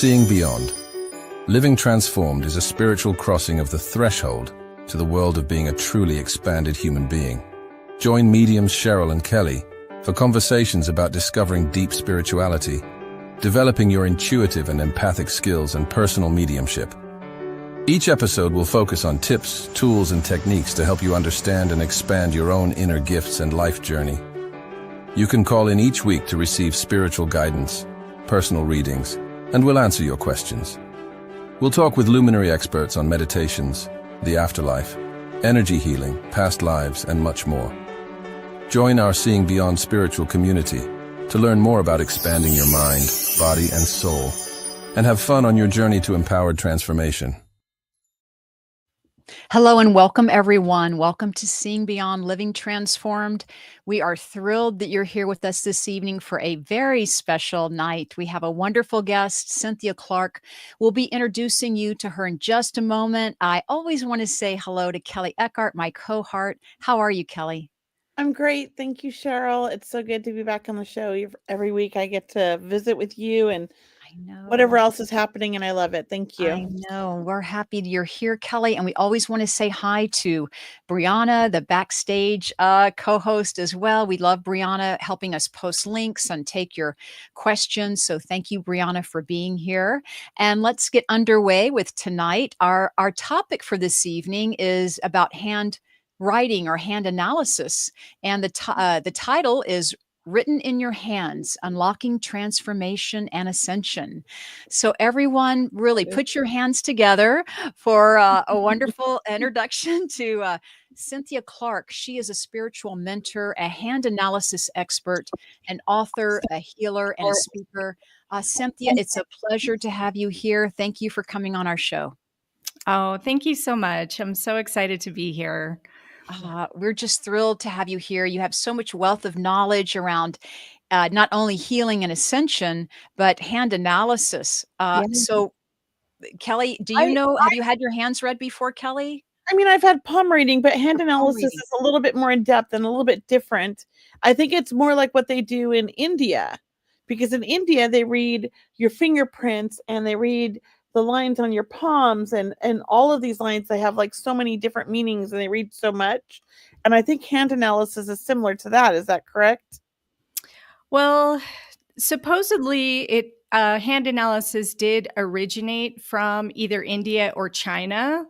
Seeing Beyond. Living Transformed is a spiritual crossing of the threshold to the world of being a truly expanded human being. Join mediums Cheryl and Kelley for conversations about discovering deep spirituality, developing your intuitive and empathic skills, and personal mediumship. Each episode will focus on tips, tools, and techniques to help you understand and expand your own inner gifts and life journey. You can call in each week to receive spiritual guidance, personal readings, and we'll answer your questions. We'll talk with luminary experts on meditations, the afterlife, energy healing, past lives, and much more. Join our Seeing Beyond spiritual community to learn more about expanding your mind, body, and soul, and have fun on your journey to empowered transformation. Hello and welcome, everyone. Welcome to Seeing Beyond Living Transformed. We are thrilled that you're here with us this evening for a very special night. We have a wonderful guest, Cynthia Clark. We'll be introducing you to her in just a moment. I always want to say hello to Kelley Eckhart, my cohort. How are you, Kelley? I'm great. Thank you, Cheryl. It's so good to be back on the show. Every week I get to visit with you and whatever else is happening, and I love it. Thank you. I know. We're happy you're here, Kelley. And we always want to say hi to Brianna, the backstage co-host as well. We love Brianna helping us post links and take your questions. So thank you, Brianna, for being here. And let's get underway with tonight. Our topic for this evening is about hand writing or hand analysis. And the title is Written in Your Hands, Unlocking Transformation and Ascension. So everyone really put your hands together for a wonderful introduction to Cynthia Clark. She is a spiritual mentor, a hand analysis expert, an author, a healer, and a speaker. Cynthia, it's a pleasure to have you here. Thank you for coming on our show. Oh, thank you so much. I'm so excited to be here. We're just thrilled to have you here. You have so much wealth of knowledge around not only healing and ascension, but hand analysis. So, Kelley, do you know, have you had your hands read before, Kelley? I mean, I've had palm reading, but hand analysis is a little bit more in depth and a little bit different. I think it's more like what they do in India, because in India, they read your fingerprints and they read the lines on your palms and all of these lines. They have like so many different meanings and they read so much. And I think hand analysis is similar to that. Is that correct? Well, supposedly hand analysis did originate from either India or China.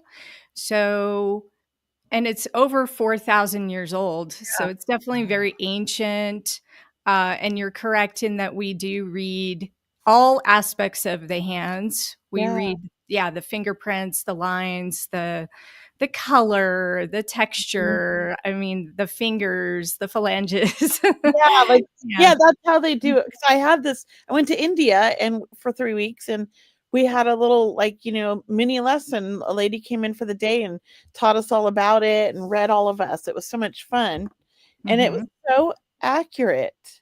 So, and it's over 4,000 years old. Yeah. So it's definitely very ancient. And you're correct in that we do read all aspects of the hands. We read, the fingerprints, the lines, the color, the texture. I mean, the fingers, the phalanges. That's how they do it. Because I went to India and for 3 weeks, and we had a little mini lesson. A lady came in for the day and taught us all about it and read all of us. It was so much fun. And it was so accurate.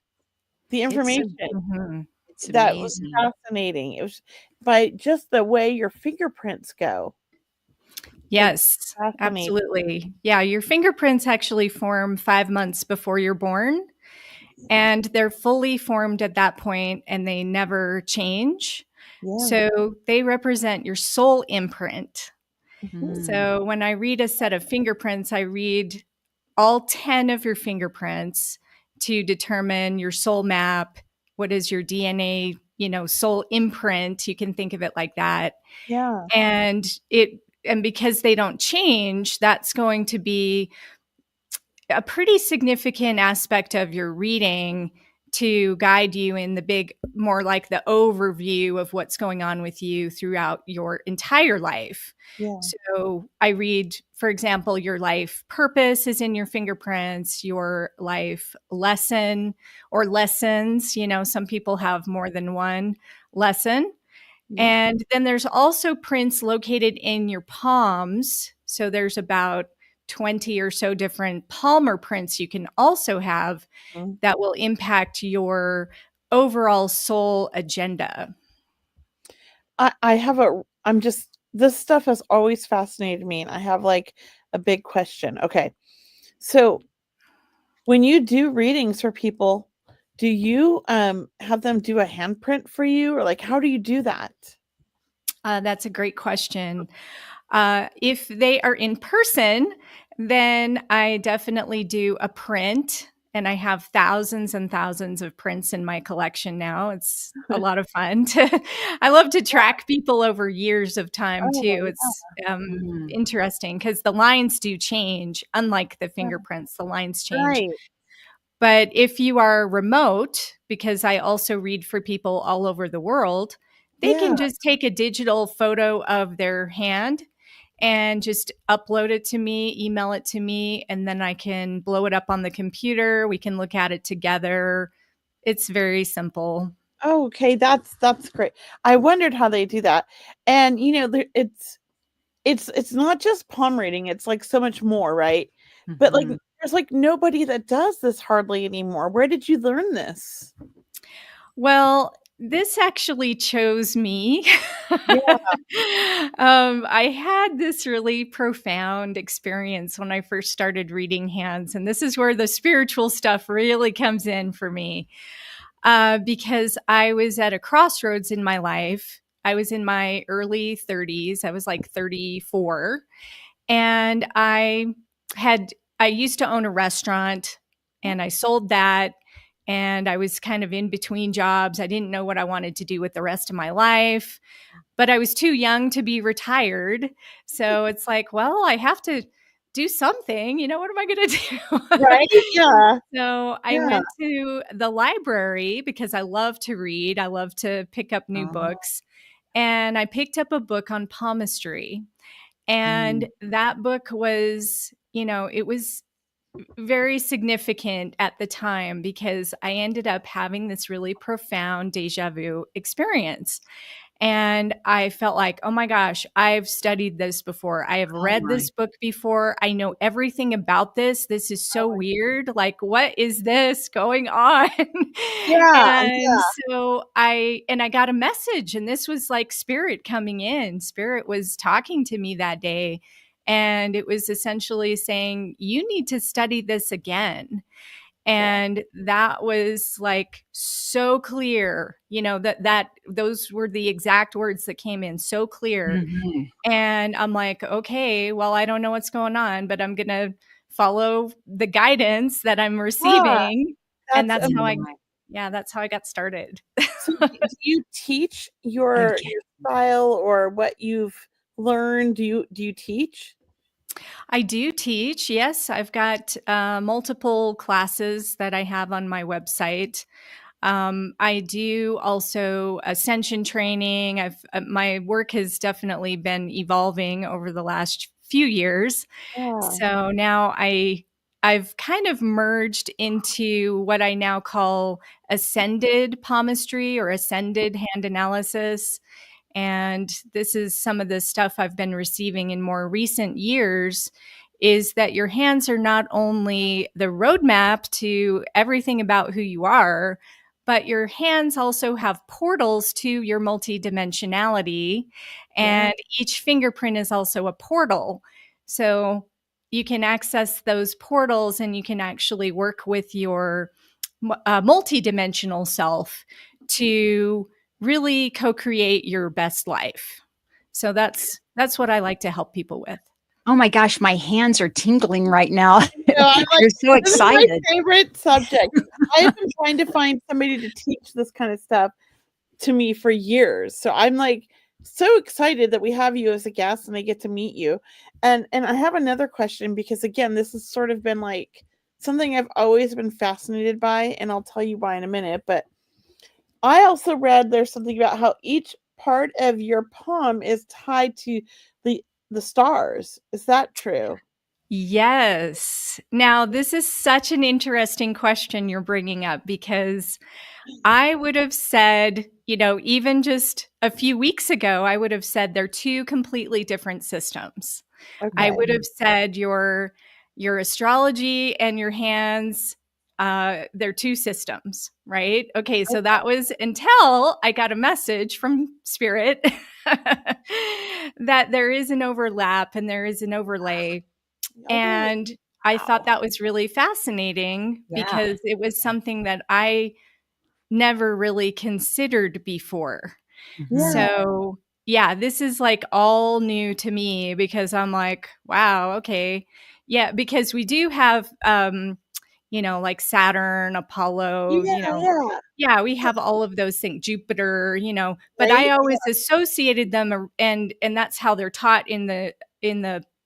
The information. That was fascinating. It was by just the way your fingerprints go. Yes, absolutely. Yeah, your fingerprints actually form 5 months before you're born, and they're fully formed at that point, and they never change. Yeah. So they represent your soul imprint. Mm-hmm. So when I read a set of fingerprints, I read all 10 of your fingerprints to determine your soul map. What is your DNA, soul imprint? You can think of it like that. Yeah. And because they don't change, that's going to be a pretty significant aspect of your reading to guide you in more like the overview of what's going on with you throughout your entire life. Yeah. So I read, for example, your life purpose is in your fingerprints, your life lesson or lessons. Some people have more than one lesson. Yeah. And then there's also prints located in your palms. So there's about 20 or so different palmar prints you can also have that will impact your overall soul agenda. This stuff has always fascinated me, and I have like a big question. Okay. So when you do readings for people, do you have them do a handprint for you, or like how do you do that? That's a great question. If they are in person, then I definitely do a print. And I have thousands and thousands of prints in my collection now. It's a lot of fun. I love to track people over years of time too. It's interesting because the lines do change. Unlike the fingerprints, the lines change. Right. But if you are remote, because I also read for people all over the world, they can just take a digital photo of their hand and just upload it to me, email it to me, and then I can blow it up on the computer. We can look at it together. It's very simple. Oh, okay, that's great. I wondered how they do that. And it's not just palm reading, it's like so much more, right? But like there's like nobody that does this hardly anymore. Where did you learn this? Well, this actually chose me. I had this really profound experience when I first started reading hands. And this is where the spiritual stuff really comes in for me. Because I was at a crossroads in my life. I was in my early 30s. I was like 34. And I used to own a restaurant and I sold that. And I was kind of in between jobs. I didn't know what I wanted to do with the rest of my life, but I was too young to be retired. So it's like, well, I have to do something. What am I going to do? Right? Yeah. So I went to the library because I love to read. I love to pick up new books. And I picked up a book on palmistry. And that book was, it was very significant at the time because I ended up having this really profound deja vu experience. And I felt like, oh my gosh, I've studied this before. I have read this book before. I know everything about this. This is so weird. Like, what is this going on? So I got a message, and this was like spirit coming in. Spirit was talking to me that day. And it was essentially saying, you need to study this again. And that was like so clear, that those were the exact words that came in so clear. And I'm like, okay, well, I don't know what's going on, but I'm going to follow the guidance that I'm receiving. And that's how I got started. So do you teach your style or what you've learned? Do you teach? I do teach. Yes, I've got multiple classes that I have on my website. I do also Ascension training. My work has definitely been evolving over the last few years. So now I've kind of merged into what I now call ascended palmistry or ascended hand analysis. And this is some of the stuff I've been receiving in more recent years, is that your hands are not only the roadmap to everything about who you are, but your hands also have portals to your multidimensionality. And each fingerprint is also a portal. So you can access those portals and you can actually work with your multidimensional self to really co-create your best life. So that's what I like to help people with. Oh my gosh, my hands are tingling right now. You're so excited. This is my favorite subject. I have been trying to find somebody to teach this kind of stuff to me for years. So I'm like so excited that we have you as a guest and I get to meet you. And I have another question because again, this has sort of been like something I've always been fascinated by, and I'll tell you why in a minute. But I also read there's something about how each part of your palm is tied to the stars. Is that true? Yes. Now, this is such an interesting question you're bringing up because I would have said, even just a few weeks ago, I would have said they're two completely different systems. Okay. I would have said your astrology and your hands, they're two systems, right? Okay, so that was until I got a message from Spirit that there is an overlap and there is an overlay. And I thought that was really fascinating because it was something that I never really considered before. So, yeah, this is like all new to me because I'm like, wow, okay. Yeah, because we do have like Saturn, Apollo, Yeah. yeah, we have all of those things, Jupiter, but I Right? always associated them and that's how they're taught in the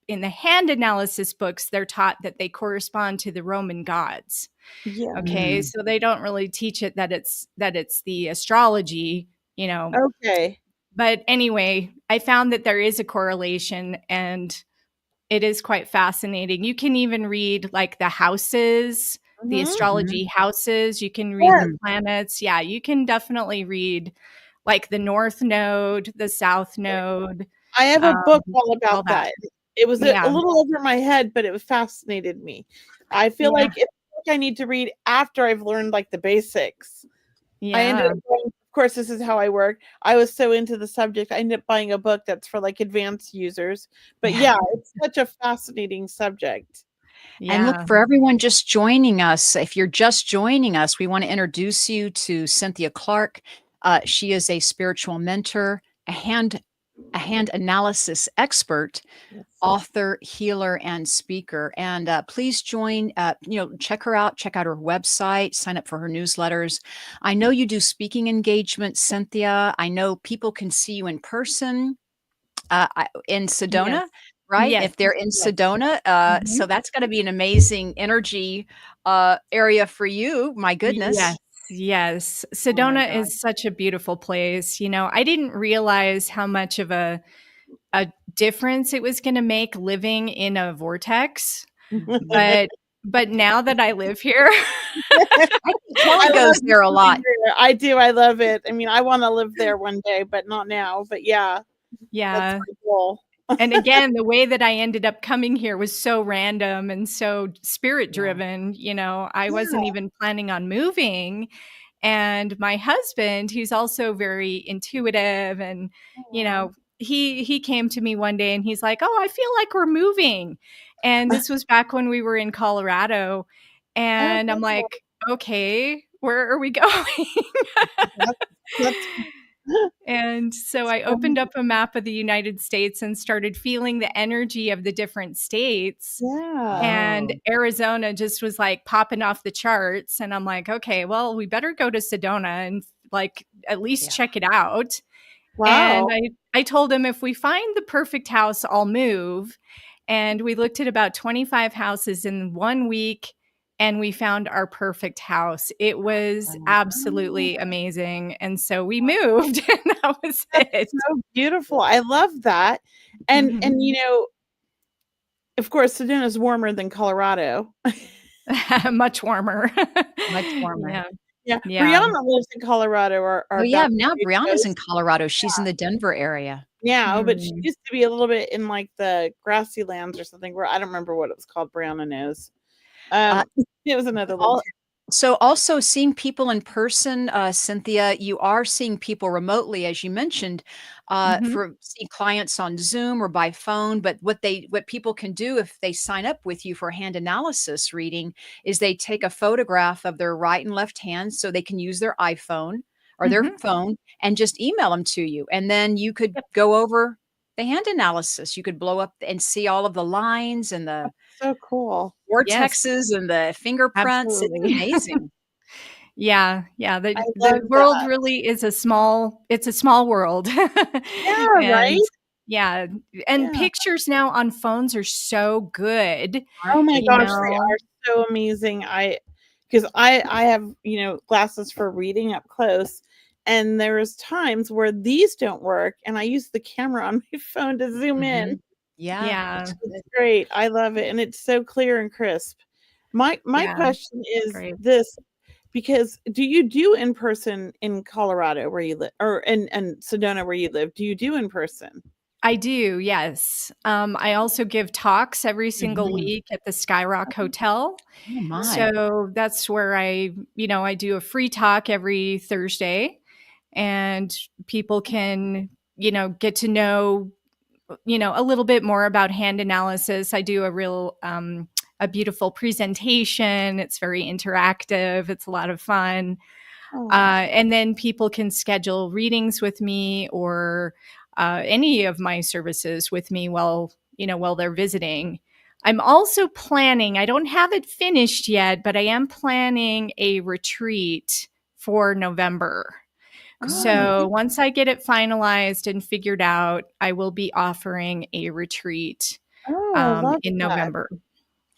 in the hand analysis books. They're taught that they correspond to the Roman gods. Yeah. Okay, so they don't really teach it that it's the astrology, Okay. but anyway, I found that there is a correlation and it is quite fascinating. You can even read like the houses, the astrology houses. You can read the planets. Yeah, you can definitely read like the North Node, the South Node, I have a book all all about that. that. It was a Yeah. little over my head, but it fascinated me. I feel Yeah. like it's a book I need to read after I've learned like the basics. I ended Yeah. up going, of course, this is how I work. I was so into the subject, I ended up buying a book that's for like advanced users. But yeah, it's such a fascinating subject. And look, Yeah. for everyone just joining us, if you're just joining us, we want to introduce you to Cynthia Clark. She is a spiritual mentor, a hand analysis expert, author, healer, and speaker. And please join, check her out, check out her website, sign up for her newsletters. I know you do speaking engagements, Cynthia. I know people can see you in person in Sedona. Yes. Right? Yes. If they're in Yes. Sedona. So that's going to be an amazing energy area for you. My goodness. Yes. Yes. Oh my Sedona God. is such a beautiful place. I didn't realize how much of a difference it was going to make living in a vortex. But now that I live here, I think Kelley goes there a lot. I do. I love it. I mean, I want to live there one day, but not now. But yeah, yeah. that's my goal. And again, the way that I ended up coming here was so random and so spirit driven. I wasn't even planning on moving. And my husband, who's also very intuitive and, he came to me one day and he's like, "Oh, I feel like we're moving." And this was back when we were in Colorado. And I'm like, "Okay, where are we going?" That's And so I opened up a map of the United States and started feeling the energy of the different states. yeah. And Arizona just was like popping off the charts. And I'm like, okay, well, we better go to Sedona and like at least check it out. Wow. And I told him if we find the perfect house, I'll move. And we looked at about 25 houses in 1 week and we found our perfect house. It was absolutely amazing. And so we moved and that was That's it. so beautiful. I love that. And of course, Sedona is warmer than Colorado. Much warmer. Much warmer. Yeah. Yeah. Yeah. Brianna lives in Colorado. Oh yeah, now Brianna's in Colorado. She's in the Denver area. Yeah, but she used to be a little bit in like the grassy lands or something where I don't remember what it was called. Brianna knows. It was another little. So also seeing people in person, Cynthia, you are seeing people remotely, as you mentioned, for seeing clients on Zoom or by phone. But what people can do if they sign up with you for hand analysis reading is they take a photograph of their right and left hand so they can use their iPhone or their phone and just email them to you. And then you could go over the hand analysis. You could blow up and see all of the lines and the So cool. vortexes and the fingerprints. Absolutely. It's amazing. Yeah. The world really is a small world. Yeah, right? Yeah. And pictures now on phones are so good. Oh my gosh, they are so amazing. Because I have, glasses for reading up close. And there's times where these don't work. And I use the camera on my phone to zoom in. Yeah. It's great. I love it. And it's so clear and crisp. My question is this, because do you do in person in Colorado where you live or in Sedona where you live? Do you do in person? I do, yes. I also give talks every single week at the Skyrock Hotel. Oh my. So that's where I do a free talk every Thursday and people can, get to know, a little bit more about hand analysis. I do a beautiful presentation. It's very interactive. It's a lot of fun. And then people can schedule readings with me or any of my services with me while they're visiting. I'm also planning, I don't have it finished yet, but I am planning a retreat for November. So once I get it finalized and figured out, I will be offering a retreat in November.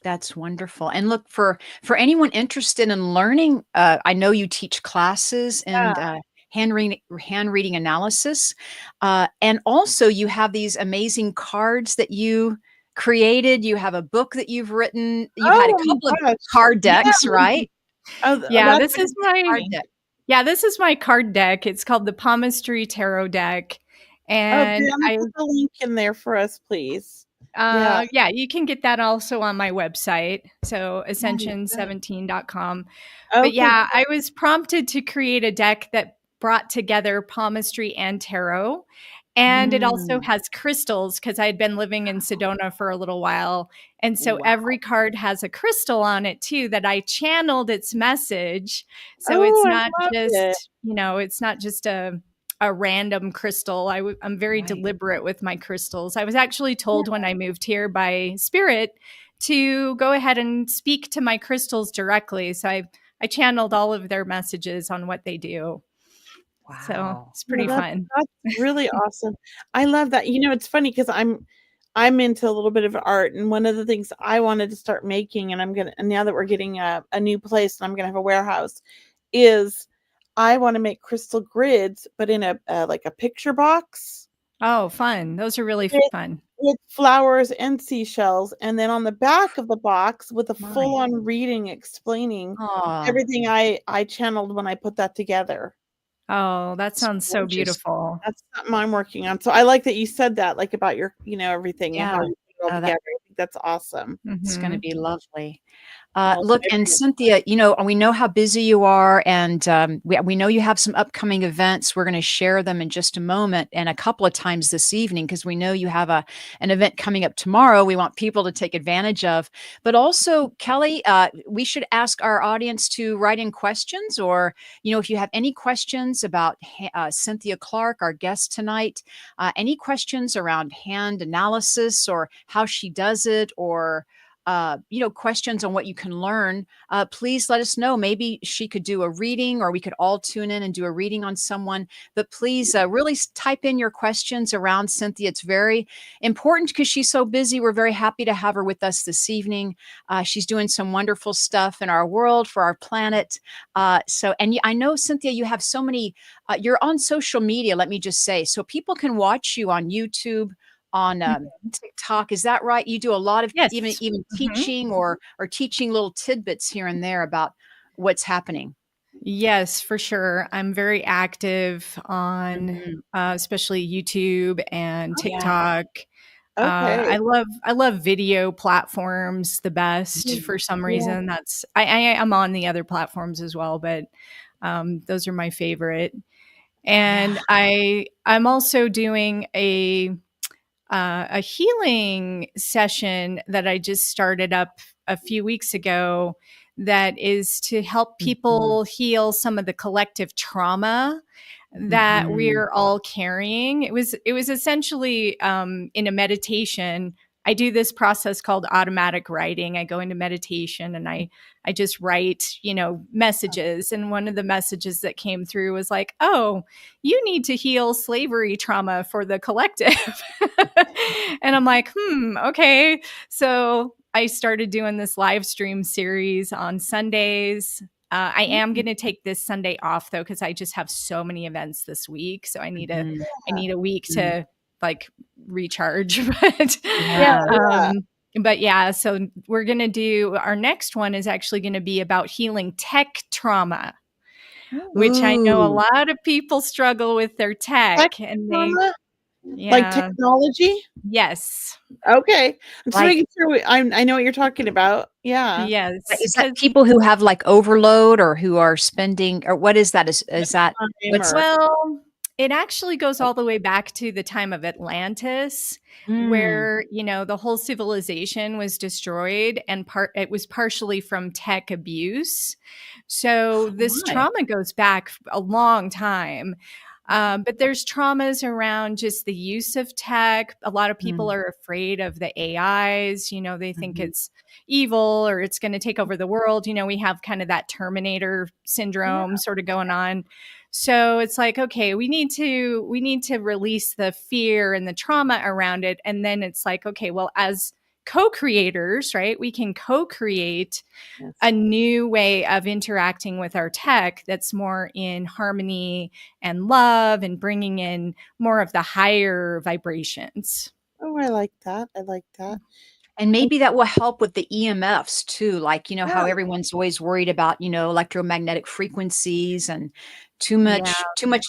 That's wonderful. And look, for anyone interested in learning, I know you teach classes and hand reading analysis, and also you have these amazing cards that you created. You have a book that you've written. You've had a couple of card decks, right? This is my this is my card deck. It's called the Palmistry Tarot deck. And I put the link in there for us, please. You can get that also on my website. So ascension17.com. But I was prompted to create a deck that brought together palmistry and tarot. And it also has crystals because I had been living in Sedona for a little while. And so every card has a crystal on it too that I channeled its message. So it's not just, it's not just a random crystal. I'm very deliberate with my crystals. I was actually told when I moved here by Spirit to go ahead and speak to my crystals directly. So I channeled all of their messages on what they do. Wow. So it's pretty fun. That's really awesome. I love that. It's funny because I'm into a little bit of art, and one of the things I wanted to start making, and now that we're getting a new place and I'm gonna have a warehouse, is I want to make crystal grids, but in a like a picture box. Oh, fun. Those are really fun. With flowers and seashells. And then on the back of the box with a full-on reading explaining everything I channeled when I put that together. Oh, that sounds so beautiful. That's something I'm working on. So I like that you said that, like about your, everything and how you put it all together. I think that's awesome. It's going to be lovely. Look, and Cynthia, we know how busy you are, and we know you have some upcoming events. We're going to share them in just a moment and a couple of times this evening, because we know you have an event coming up tomorrow we want people to take advantage of. But also, Kelley, we should ask our audience to write in questions, or, if you have any questions about Cynthia Clark, our guest tonight, any questions around hand analysis or how she does it, or questions on what you can learn, please let us know. Maybe she could do a reading, or we could all tune in and do a reading on someone. But please really type in your questions around Cynthia. It's very important because she's so busy. We're very happy to have her with us this evening. She's doing some wonderful stuff in our world, for our planet. And I know, Cynthia, you have so many, you're on social media, let me just say, so people can watch you on YouTube, on TikTok. Is that right? You do a lot of even teaching or teaching little tidbits here and there about what's happening. Yes, for sure. I'm very active on especially YouTube and TikTok. I love video platforms the best for some reason. That's I am on the other platforms as well, but those are my favorite. And I'm also doing a healing session that I just started up a few weeks ago that is to help people heal some of the collective trauma that we're all carrying. It was essentially in a meditation. I do this process called automatic writing. I go into meditation and I just write, messages. And one of the messages that came through was like, oh, you need to heal slavery trauma for the collective. And I'm like, okay. So I started doing this live stream series on Sundays. I am going to take this Sunday off though, because I just have so many events this week. So I need a week to like recharge. But so we're going to do, our next one is actually going to be about healing tech trauma, which I know a lot of people struggle with their tech and trauma? Like technology? Yes. Okay. I'm just making sure I know what you're talking about. Yeah. Yes. Is that people who have like overload, or who are spending, or what is that? Is that well, it actually goes all the way back to the time of Atlantis, where, the whole civilization was destroyed, and it was partially from tech abuse. So this trauma goes back a long time. But there's traumas around just the use of tech. A lot of people Mm. are afraid of the AIs. They think it's evil or it's going to take over the world. We have kind of that Terminator syndrome sort of going on. So it's like, okay, we need to release the fear and the trauma around it. And then it's like, okay, well, as co-creators, right, we can co-create a new way of interacting with our tech that's more in harmony and love and bringing in more of the higher vibrations. Oh, I like that. I like that. And maybe that will help with the EMFs too. Like, how everyone's always worried about, electromagnetic frequencies and too much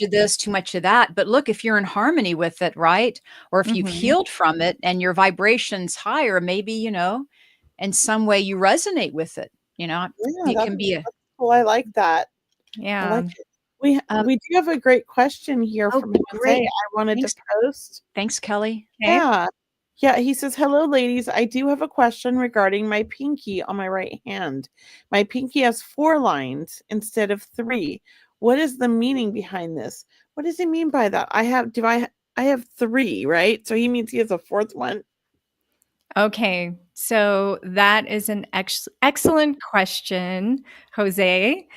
of this, too much of that. But look, if you're in harmony with it, right? Or if you've healed from it and your vibration's higher, maybe, in some way you resonate with it, it can be that's cool. I like that. Yeah. I like it. We do have a great question here from Jose. I wanted to post. Thanks, Kelley. Okay. Yeah, he says, hello, ladies. I do have a question regarding my pinky on my right hand. My pinky has 4 lines instead of 3. What is the meaning behind this? What does he mean by that? I have 3, right? So he means he has a 4th one. Okay, so that is an excellent question, Jose.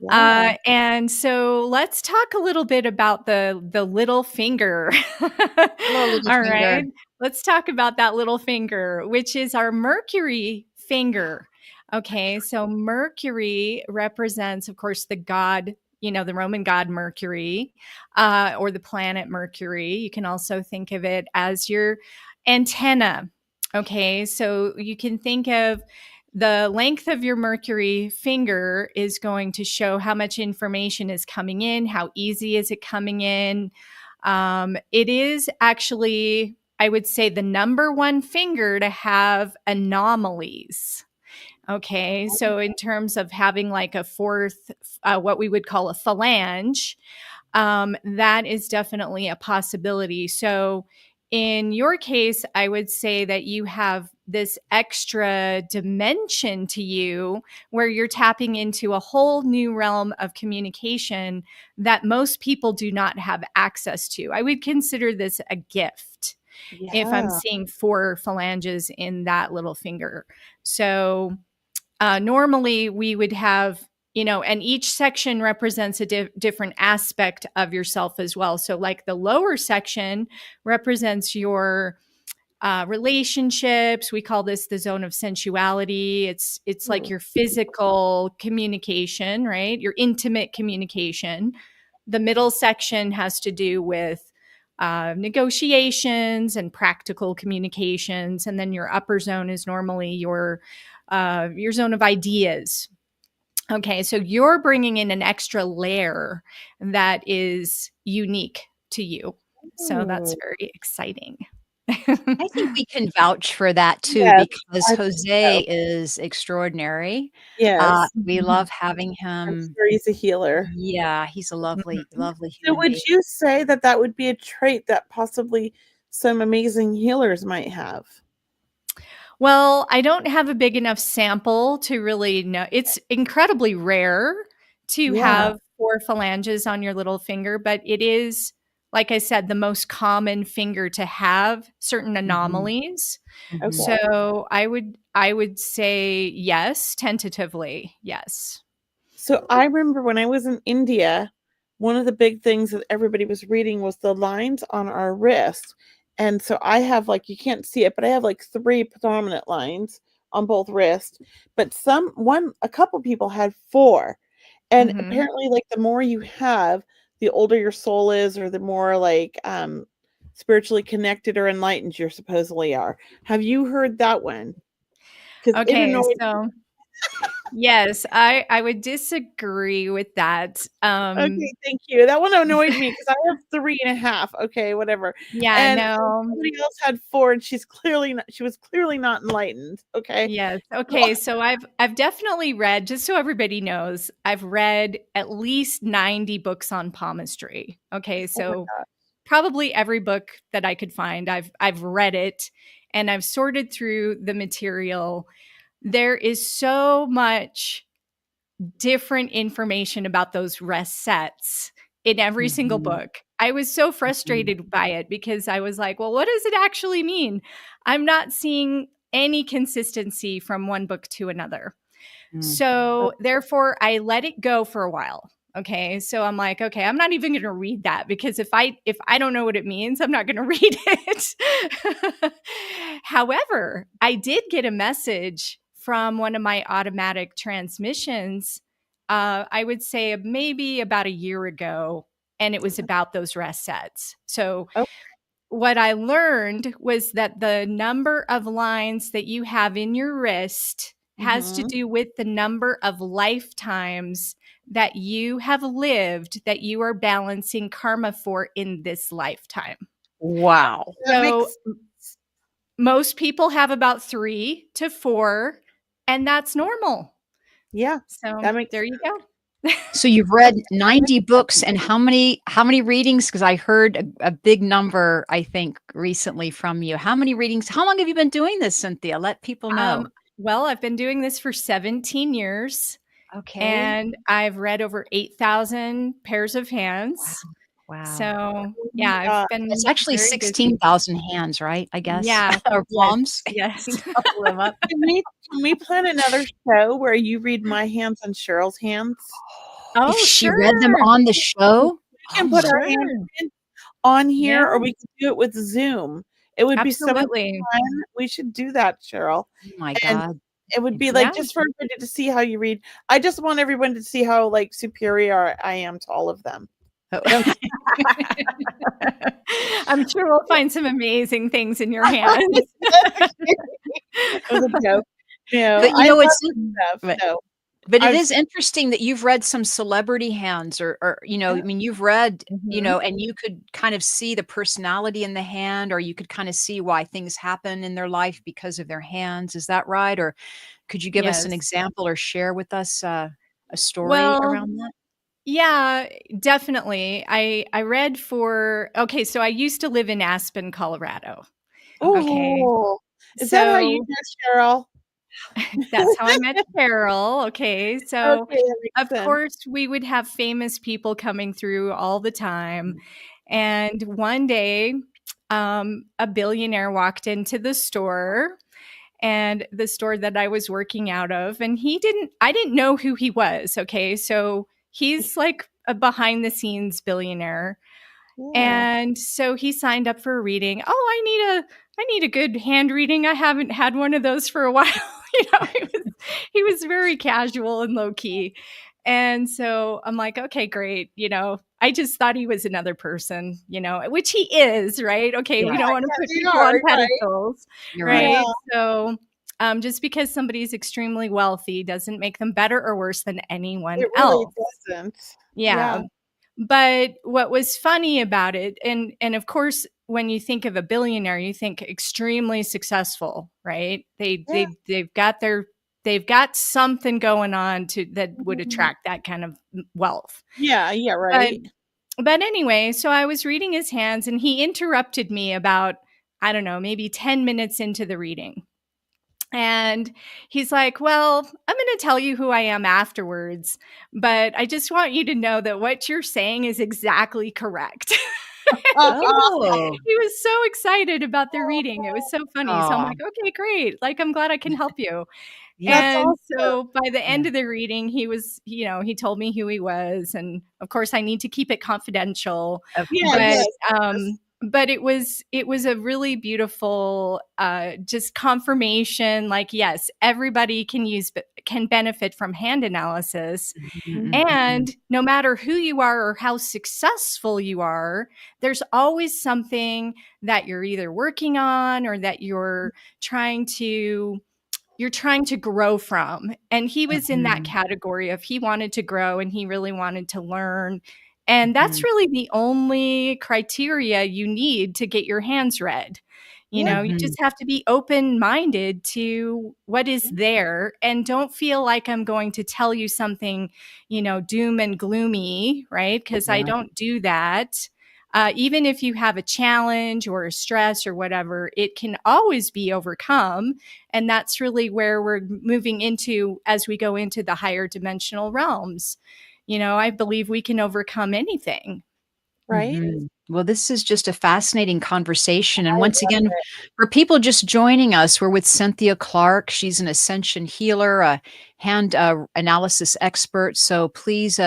Yeah. And so let's talk a little bit about the little finger. Hello, little All finger. right, let's talk about that little finger, which is our Mercury finger. Okay, so Mercury represents, of course, the god, the Roman god Mercury, or the planet Mercury. You can also think of it as your antenna. Okay, so you can think of the length of your Mercury finger is going to show how much information is coming in, how easy is it coming in. It is actually, I would say, the number one finger to have anomalies. Okay, so in terms of having like a 4th, what we would call a phalange, that is definitely a possibility. So in your case, I would say that you have this extra dimension to you where you're tapping into a whole new realm of communication that most people do not have access to. I would consider this a gift if I'm seeing 4 phalanges in that little finger. So normally we would have, and each section represents a different aspect of yourself as well. So like the lower section represents your relationships. We call this the zone of sensuality. It's like your physical communication, right? Your intimate communication. The middle section has to do with negotiations and practical communications. And then your upper zone is normally your zone of ideas. Okay, so you're bringing in an extra layer that is unique to you. So that's very exciting. I think we can vouch for that too, Yes, because I think Jose so. is extraordinary. Yes. We love having I'm him. sure he's a healer. Yeah, he's a lovely, lovely So human would being. you say that would be a trait that possibly some amazing healers might have? Well, I don't have a big enough sample to really know. It's incredibly rare to have 4 phalanges on your little finger, but it is, like I said, the most common finger to have certain anomalies. Mhm. So I would say yes, tentatively, yes. So I remember when I was in India, one of the big things that everybody was reading was the lines on our wrist. And so I have, like, you can't see it, but I have like 3 predominant lines on both wrists. But a couple people had 4. And apparently, like, the more you have, the older your soul is, or the more like spiritually connected or enlightened you supposedly are. Have you heard that one? Because it Okay, annoyed so yes, I would disagree with that. Okay, thank you. That one annoyed me because I have 3.5. Okay, whatever. Yeah, And no. somebody else had 4, and she was clearly not enlightened. Okay. Yes. Okay. So I've definitely read, just so everybody knows, I've read at least 90 books on palmistry. Okay. So probably every book that I could find, I've read it, and I've sorted through the material. There is so much different information about those rest sets in every single book. I was so frustrated by it because I was like, well, what does it actually mean? I'm not seeing any consistency from one book to another. So therefore I let it go for a while. Okay. So I'm like, okay, I'm not even going to read that because if I don't know what it means, I'm not going to read it. However, I did get a message from one of my automatic transmissions. I would say maybe about a year ago, and it was about those rest sets. So what I learned was that the number of lines that you have in your wrist has to do with the number of lifetimes that you have lived that you are balancing karma for in this lifetime. Wow. So most people have about 3 to 4, and that's normal. Yeah. So there you go. So you've read 90 books, and how many readings? Because I heard a big number, I think, recently from you. How many readings? How long have you been doing this, Cynthia? Let people know. Well, I've been doing this for 17 years. Okay. And I've read over 8,000 pairs of hands. Wow. So yeah, I've been. It's actually 16,000 hands, right? I guess. Yeah. Or palms. Yes. Can we plan another show where you read my hands and Cheryl's hands? Oh, if she read them on the show, we can put our hands on here, or we can do it with Zoom. It would be so much fun. We should do that, Cheryl. Oh my God. It would be like just for everybody to see how you read. I just want everyone to see how like superior I am to all of them. I'm sure we'll find some amazing things in your hands. It was a joke. But you know, but it is interesting that you've read some celebrity hands or you know, I mean, you've read, you know, and you could kind of see the personality in the hand, or you could kind of see why things happen in their life because of their hands. Is that right? Or could you give us an example or share with us a story around that? Yeah, definitely. I read so I used to live in Aspen, Colorado. Okay. Is that how you met Cheryl? That's how I met Cheryl. Okay. So of course we would have famous people coming through all the time. And one day, a billionaire walked into the store, and the store that I was working out of, and I didn't know who he was. Okay. So he's like a behind the scenes billionaire. Yeah. And so he signed up for a reading. Oh, I need a good hand reading. I haven't had one of those for a while. You know, he was very casual and low key. And so I'm like, okay, great. You know, I just thought he was another person, you know, which he is, right? Okay. We don't want to put people on pedestals, right? Yeah. So just because somebody's extremely wealthy doesn't make them better or worse than anyone else. It really doesn't. Yeah. But what was funny about it, and of course, when you think of a billionaire, you think extremely successful, right? They've got something going on that would attract that kind of wealth. Yeah, right. But anyway, so I was reading his hands, and he interrupted me about, I don't know, maybe 10 minutes into the reading. And he's like, well, I'm going to tell you who I am afterwards, but I just want you to know that what you're saying is exactly correct. He was so excited about the reading. It was so funny. So I'm like, okay, great. Like, I'm glad I can help you. And so by the end of the reading, he was, you know, he told me who he was. And of course, I need to keep it confidential. But it was a really beautiful just confirmation. Like, yes, everybody can benefit from hand analysis. Mm-hmm. And no matter who you are or how successful you are, there's always something that you're either working on or that you're trying to grow from. And he was in that category of he wanted to grow and he really wanted to learn. And that's really the only criteria you need to get your hands read. You know, you just have to be open-minded to what is there, and don't feel like I'm going to tell you something, you know, doom and gloomy, right? Because I don't do that. Even if you have a challenge or a stress or whatever, it can always be overcome. And that's really where we're moving into as we go into the higher dimensional realms. You know, I believe we can overcome anything. right? Well, this is just a fascinating conversation. And I once love again, it. for people just joining us, we're with Cynthia Clark. She's an Ascension healer, a hand analysis expert. So please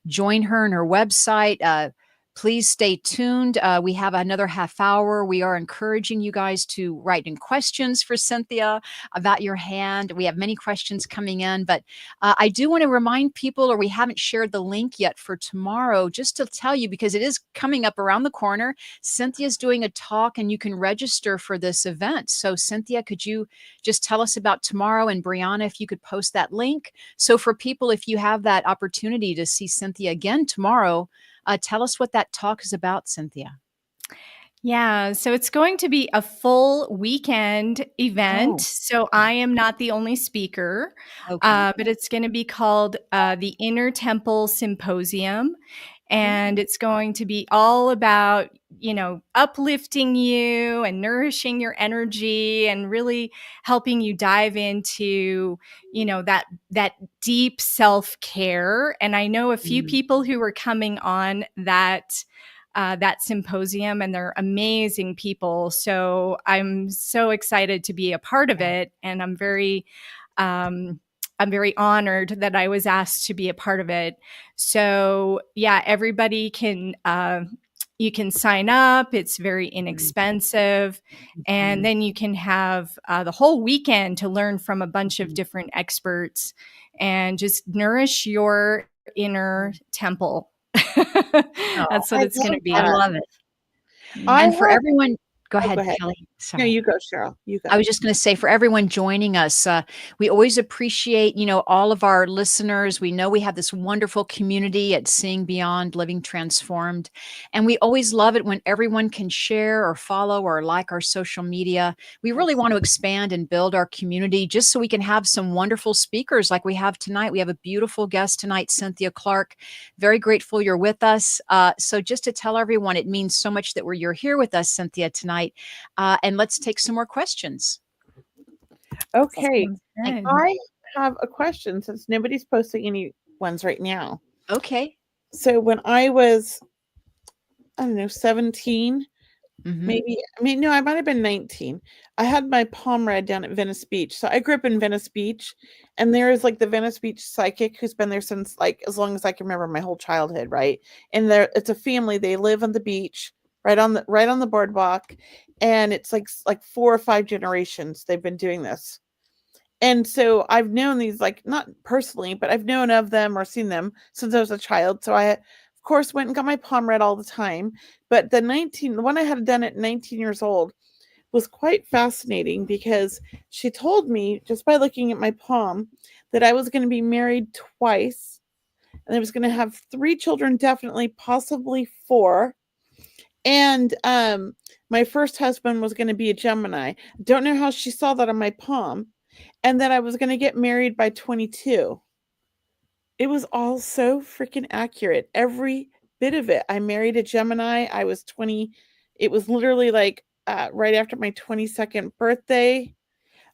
join her on her website. Please stay tuned. We have another half hour. We are encouraging you guys to write in questions for Cynthia about your hand. We have many questions coming in, but I do want to remind people, or we haven't shared the link yet for tomorrow, just to tell you, because it is coming up around the corner. Cynthia's doing a talk and you can register for this event. So Cynthia, could you just tell us about tomorrow? And Brianna, if you could post that link. So for people, if you have that opportunity to see Cynthia again tomorrow, tell us what that talk is about, Cynthia. Yeah, so it's going to be a full weekend event. Oh. So I am not the only speaker, Okay. but it's going to be called the Inner Temple Symposium. And it's going to be all about, uplifting you and nourishing your energy and really helping you dive into, that deep self-care. And I know a few people who are coming on that symposium, and they're amazing people. So I'm so excited to be a part of it, and I'm very honored that I was asked to be a part of it. So yeah, everybody can you can sign up. It's very inexpensive, and then you can have the whole weekend to learn from a bunch of different experts and just nourish your inner temple. That's what it's going to be. I love it. I And for have, everyone, go go ahead, ahead. Kelley. No, Sorry. you go, Cheryl. You go. I was just going to say, for everyone joining us, we always appreciate, all of our listeners. We know we have this wonderful community at Seeing Beyond, Living Transformed. And we always love it when everyone can share or follow or like our social media. We really want to expand and build our community just so we can have some wonderful speakers like we have tonight. We have a beautiful guest tonight, Cynthia Clark. Very grateful you're with us. So just to tell everyone, it means so much that you're here with us, Cynthia, tonight. And let's take some more questions. Okay. Good. I have a question since nobody's posting any ones right now. Okay. So when I was, I don't know, 17, maybe, no, I might have been 19. I had my palm read down at Venice Beach. So I grew up in Venice Beach, and there is like the Venice Beach psychic who's been there since like as long as I can remember, my whole childhood, right? And it's a family. They live on the beach, right on the boardwalk, and it's like 4 or 5 generations they've been doing this. And so I've known these, like, not personally, but I've known of them or seen them since I was a child. So I, of course, went and got my palm read all the time. But the one I had done at 19 years old was quite fascinating because she told me, just by looking at my palm, that I was going to be married twice, and I was going to have 3 children, definitely, possibly 4. And my first husband was going to be a Gemini. Don't know how she saw that on my palm. And that I was going to get married by 22. It was all so freaking accurate. Every bit of it. I married a Gemini. I was 20. It was literally like right after my 22nd birthday.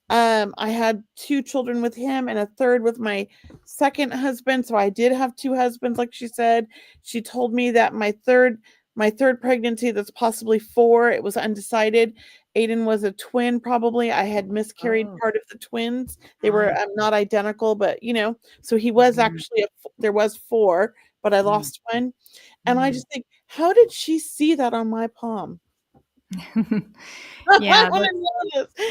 I had 2 children with him and a third with my second husband. So I did have 2 husbands, like she said. She told me that my third pregnancy, that's possibly 4. It was undecided. Aiden was a twin, probably. I had miscarried part of the twins. They were not identical, but so he was actually there was 4, but I lost one. And I just think, how did she see that on my palm? Yeah,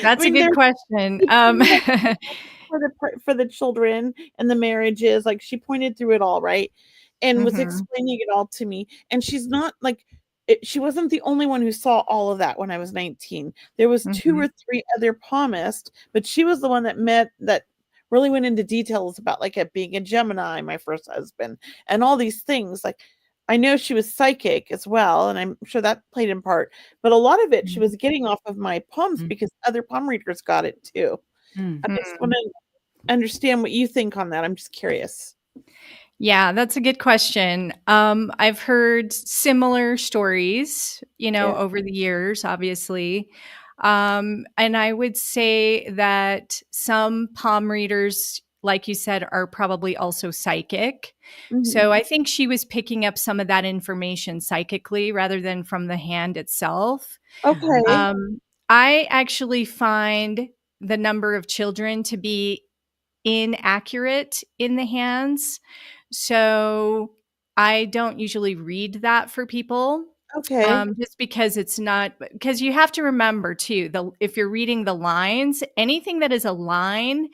that's a good question. For the children and the marriages, like, she pointed through it all, right? And was explaining it all to me. And she's not like she wasn't the only one who saw all of that when I was 19. There was 2 or 3 other palmists, but she was the one that really went into details about, like, it being a Gemini, my first husband, and all these things. Like, I know she was psychic as well, and I'm sure that played in part, but a lot of it she was getting off of my palms because other palm readers got it too. I just want to understand what you think on that. I'm just curious. Yeah, that's a good question. I've heard similar stories, over the years, obviously. And I would say that some palm readers like you said, are probably also psychic. Mhm. So I think she was picking up some of that information psychically rather than from the hand itself. Okay. I actually find the number of children to be inaccurate in the hands. So I don't usually read that for people. Okay. Just because it's not, because you have to remember too, if you're reading the lines, anything that is a line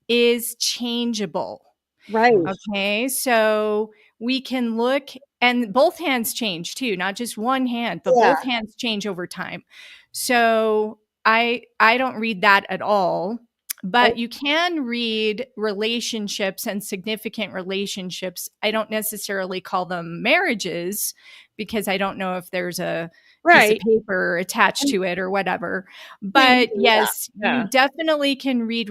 is changeable. Right. Okay. So we can look, and both hands change too, not just one hand, but Yeah. both hands change over time. So I don't read that at all. But you can read relationships and significant relationships. I don't necessarily call them marriages because I don't know if there's a piece of Right. paper attached to it or whatever. Same But here, yes, yeah. you definitely can read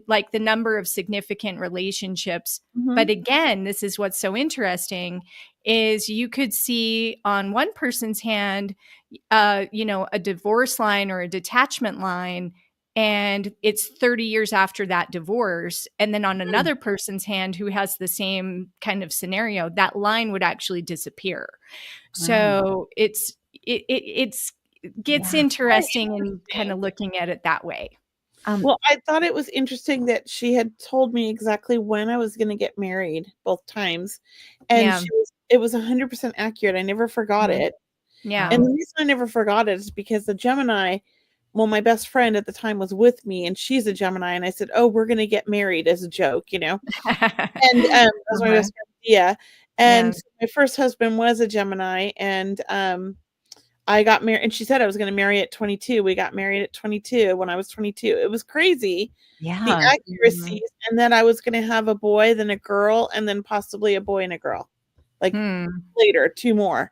like the number of significant relationships. But again, this is what's so interesting is you could see on one person's hand, a divorce line or a detachment line, and it's 30 years after that divorce. And then on another person's hand who has the same kind of scenario, that line would actually disappear. So it gets interesting and kind of looking at it that way. Well, I thought it was interesting that she had told me exactly when I was going to get married both times. And Yeah. it was 100% accurate. I never forgot it. Yeah. And the reason I never forgot it is because the Gemini, well, my best friend at the time was with me, and she's a Gemini. And I said, "Oh, we're going to get married," as a joke, And that was my best friend, Thea. And my first husband was a Gemini, and I got married, and she said I was going to marry at 22. We got married at 22 when I was 22. It was crazy. Yeah. The accuracies. And then I was going to have a boy, then a girl, and then possibly a boy and a girl. Like later, 2 more.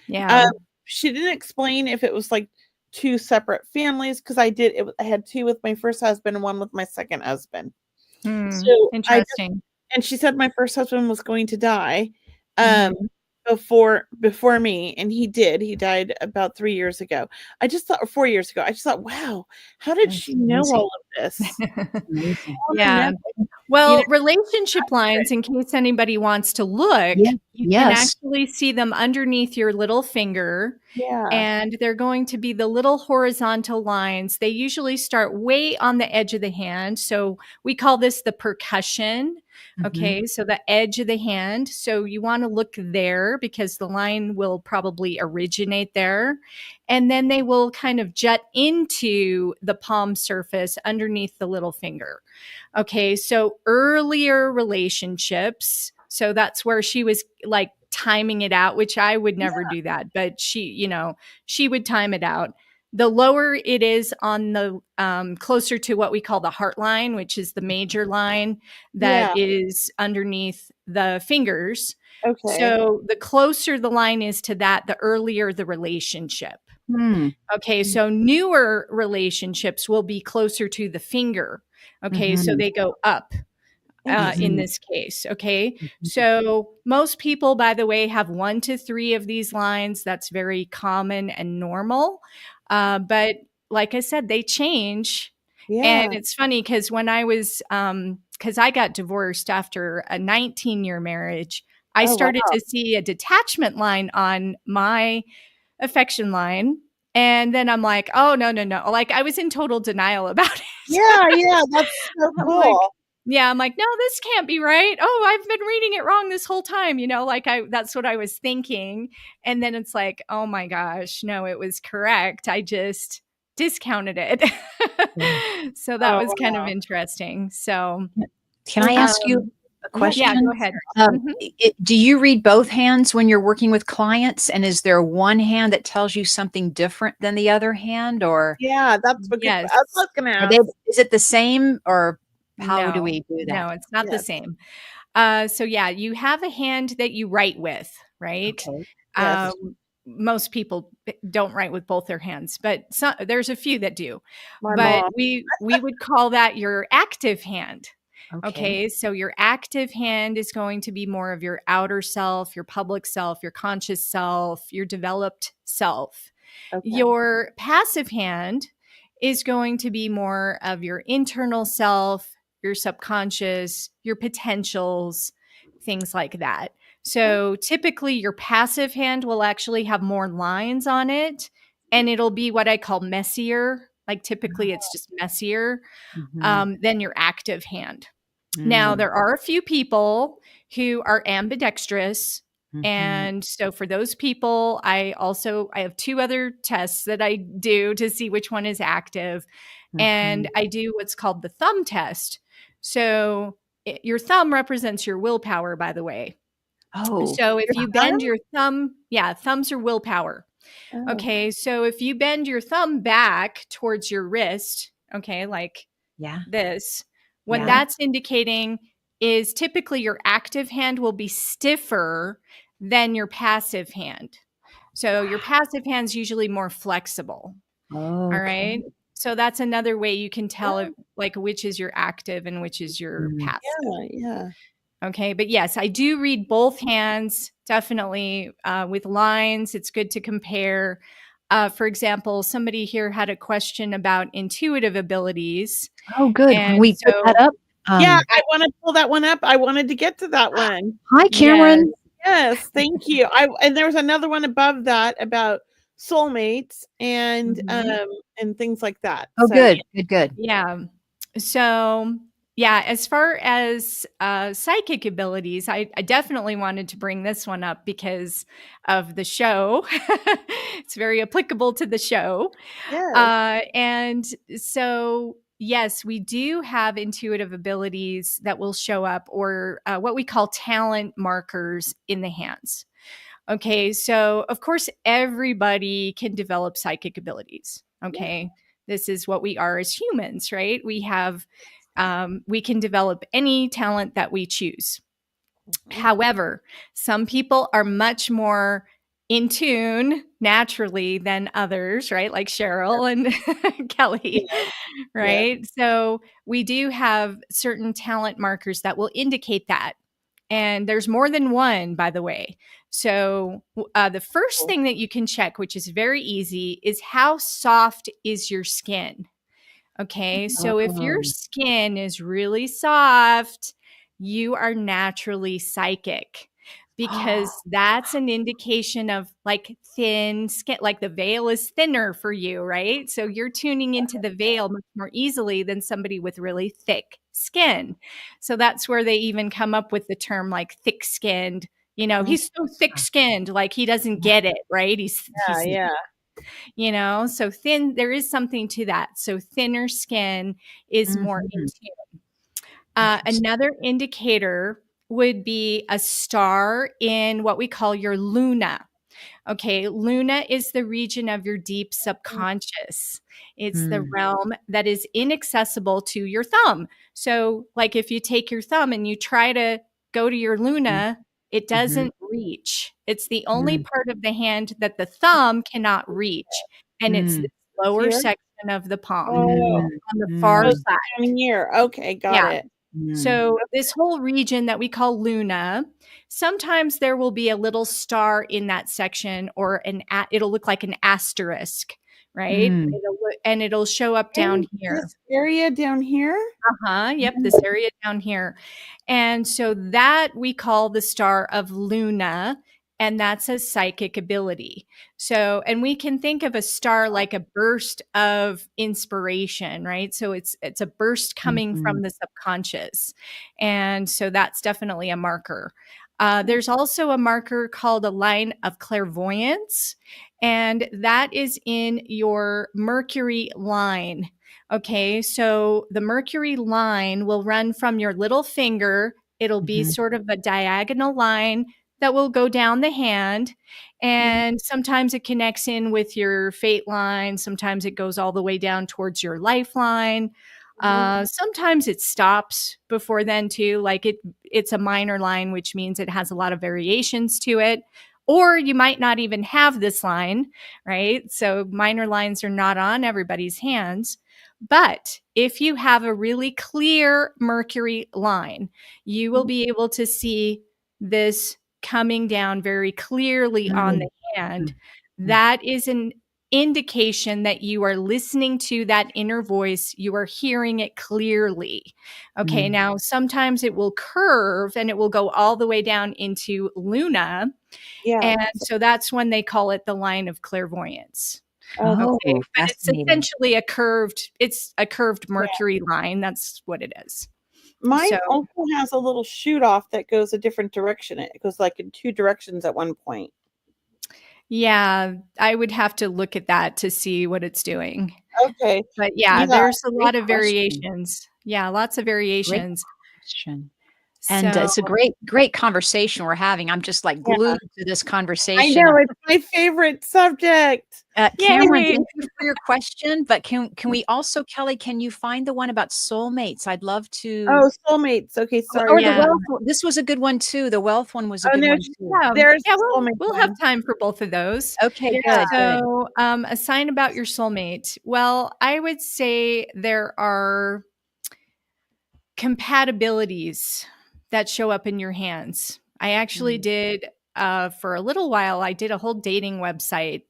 Yeah. She didn't explain if it was like 2 separate families, because I had 2 with my first husband and 1 with my second husband. So interesting. and she said my first husband was going to die before me, and he did. He died about 3 years ago. I just thought, or 4 years ago. I just thought, wow, how did she know all of this? Yeah. Well, relationship lines, in case anybody wants to look, you can actually see them underneath your little finger. Yeah. And they're going to be the little horizontal lines. They usually start way on the edge of the hand. So we call this the percussion. Okay. So the edge of the hand. So you want to look there because the line will probably originate there. And then they will kind of jut into the palm surface underneath the little finger. Okay. So earlier relationships. So that's where she was like timing it out, which I would never do that. But she would time it out. The lower it is on the closer to what we call the heart line, which is the major line that is underneath the fingers. Okay. So the closer the line is to that, the earlier the relationship. Okay. So newer relationships will be closer to the finger. Okay. So they go up. In this case. Okay. So most people, by the way, have 1 to 3 of these lines. That's very common and normal. But like I said, they change. And it's funny because when I was, because I got divorced after a 19-year marriage, I started to see a detachment line on my affection line. And then I'm like, oh, no. Like I was in total denial about it. Yeah. That's so cool. I'm like, no, this can't be right. Oh, I've been reading it wrong this whole time. That's what I was thinking. And then it's like, oh my gosh, no, it was correct. I just discounted it. So that was kind of interesting. So can I ask you a question? Yeah, go ahead. Do you read both hands when you're working with clients? And is there one hand that tells you something different than the other hand? Or yeah, that's what I was going to ask. Is it the same, or how do we do that? No, it's not the same. So you have a hand that you write with, right? Okay. Most people don't write with both their hands, but there's a few that do. My but mom. we would call that your active hand. Okay. So your active hand is going to be more of your outer self, your public self, your conscious self, your developed self. Okay. Your passive hand is going to be more of your internal self, your subconscious, your potentials, things like that. So typically your passive hand will actually have more lines on it, and it'll be what I call messier. Like typically it's just messier than your active hand. Now, there are a few people who are ambidextrous. And so for those people, I have 2 other tests that I do to see which one is active. And I do what's called the thumb test. So your thumb represents your willpower, by the way. Oh, so if you bend your thumb, thumbs are willpower. Okay. So if you bend your thumb back towards your wrist, okay, like this, what that's indicating is typically your active hand will be stiffer than your passive hand. So your passive hand's usually more flexible. All right. So that's another way you can tell if, like, which is your active and which is your passive. Yeah. Okay. But yes, I do read both hands, definitely with lines. It's good to compare. For example, somebody here had a question about intuitive abilities. Oh, good. Can we put that up? Yeah, I want to pull that one up. I wanted to get to that one. Hi, Cameron. Yes, thank you. And there was another one above that about soulmates and things like that. Oh, so, good. Yeah. So as far as psychic abilities, I definitely wanted to bring this one up because of the show. It's very applicable to the show. Yes. And so, yes, we do have intuitive abilities that will show up, or what we call talent markers in the hands. Okay, so of course, everybody can develop psychic abilities. Okay, this is what we are as humans, right? We have, we can develop any talent that we choose. However, some people are much more in tune naturally than others, right? Like Cheryl and Kelley, right? So we do have certain talent markers that will indicate that. And there's more than one, by the way. So the first thing that you can check, which is very easy, is how soft is your skin? Okay. So if your skin is really soft, you are naturally psychic, because that's an indication of like thin skin, like the veil is thinner for you, right? So you're tuning into the veil much more easily than somebody with really thick skin. So that's where they even come up with the term like thick skinned. You know, he's so thick skinned, like he doesn't get it, right? He's so thin, there is something to that. So thinner skin is more in tune. Another indicator would be a star in what we call your luna. Okay, luna is the region of your deep subconscious. It's the realm that is inaccessible to your thumb. So, like if you take your thumb and you try to go to your luna, it doesn't reach. It's the only part of the hand that the thumb cannot reach. And it's the lower section of the palm on the far side. Down here. Okay, got it. So this whole region that we call luna, sometimes there will be a little star in that section, or it'll look like an asterisk, right? It'll show up down here. This area down here? Yep, this area down here. And so that we call the star of Luna, and that's a psychic ability. So, and we can think of a star like a burst of inspiration, right? So it's a burst coming from the subconscious. And so that's definitely a marker. There's also a marker called a line of clairvoyance, and that is in your Mercury line. Okay, so the Mercury line will run from your little finger. It'll be sort of a diagonal line that will go down the hand. And sometimes it connects in with your fate line. Sometimes it goes all the way down towards your lifeline. Sometimes it stops before then too. Like it's a minor line, which means it has a lot of variations to it. Or you might not even have this line, right? So minor lines are not on everybody's hands. But if you have a really clear Mercury line, you will be able to see this coming down very clearly on the hand. That is indication that you are listening to that inner voice. You are hearing it clearly. Okay. Now, sometimes it will curve and it will go all the way down into Luna. Yeah. And so that's when they call it the line of clairvoyance. Oh, Okay. But it's fascinating. essentially a curved Mercury line. That's what it is. Mine also has a little shoot off that goes a different direction. It goes like in two directions at one point. Yeah, I would have to look at that to see what it's doing. Okay. But yeah, there's a lot of variations. Yeah, lots of variations. Great question. And it's a great conversation we're having. I'm just like glued to this conversation. I know, it's my favorite subject. Cameron, thank you for your question. But can we also, Kelley, can you find the one about soulmates? I'd love to. Oh, soulmates. Okay, sorry. Or the wealth. This was a good one too. The wealth one was a good one too. We'll have time for both of those. Okay, good. So, a sign about your soulmate. Well, I would say there are compatibilities that show up in your hands. I actually did, for a little while, I did a whole dating website,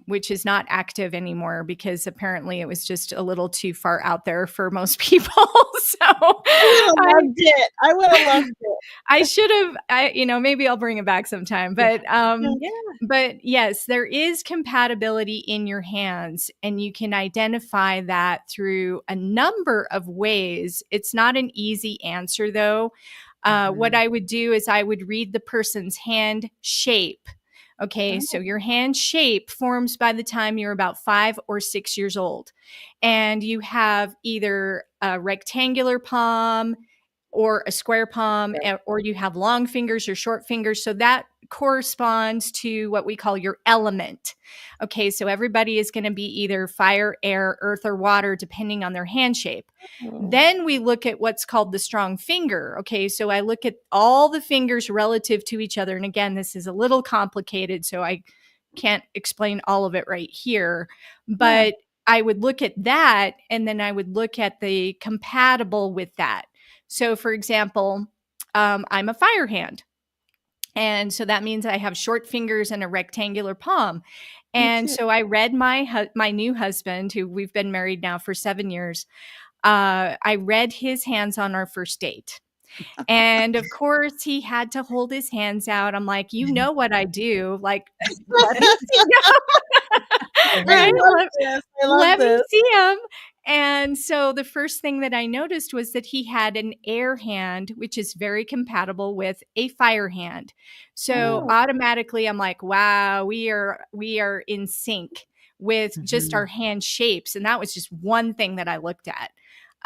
which is not active anymore because apparently it was just a little too far out there for most people. So I loved it. I would have loved it. I should have, maybe I'll bring it back sometime. But, but yes, there is compatibility in your hands, and you can identify that through a number of ways. It's not an easy answer, though. What I would do is I would read the person's hand shape. Okay, so your hand shape forms by the time you're about 5 or 6 years old. And you have either a rectangular palm or a square palm, or you have long fingers or short fingers. So that corresponds to what we call your element. Okay, so everybody is going to be either fire, air, earth, or water, depending on their hand shape. Then we look at what's called the strong finger. Okay, so I look at all the fingers relative to each other. And again, this is a little complicated, so I can't explain all of it right here. But I would look at that, and then I would look at the compatible with that. So, for example, I'm a fire hand. And so that means I have short fingers and a rectangular palm. And so I read my new husband, who we've been married now for 7 years. I read his hands on our first date. And of course, he had to hold his hands out. I'm like, you know what I do. Like, let me see him. Right? Let me see him. And so the first thing that I noticed was that he had an air hand, which is very compatible with a fire hand. So automatically I'm like, wow, we are in sync with just our hand shapes. And that was just one thing that I looked at.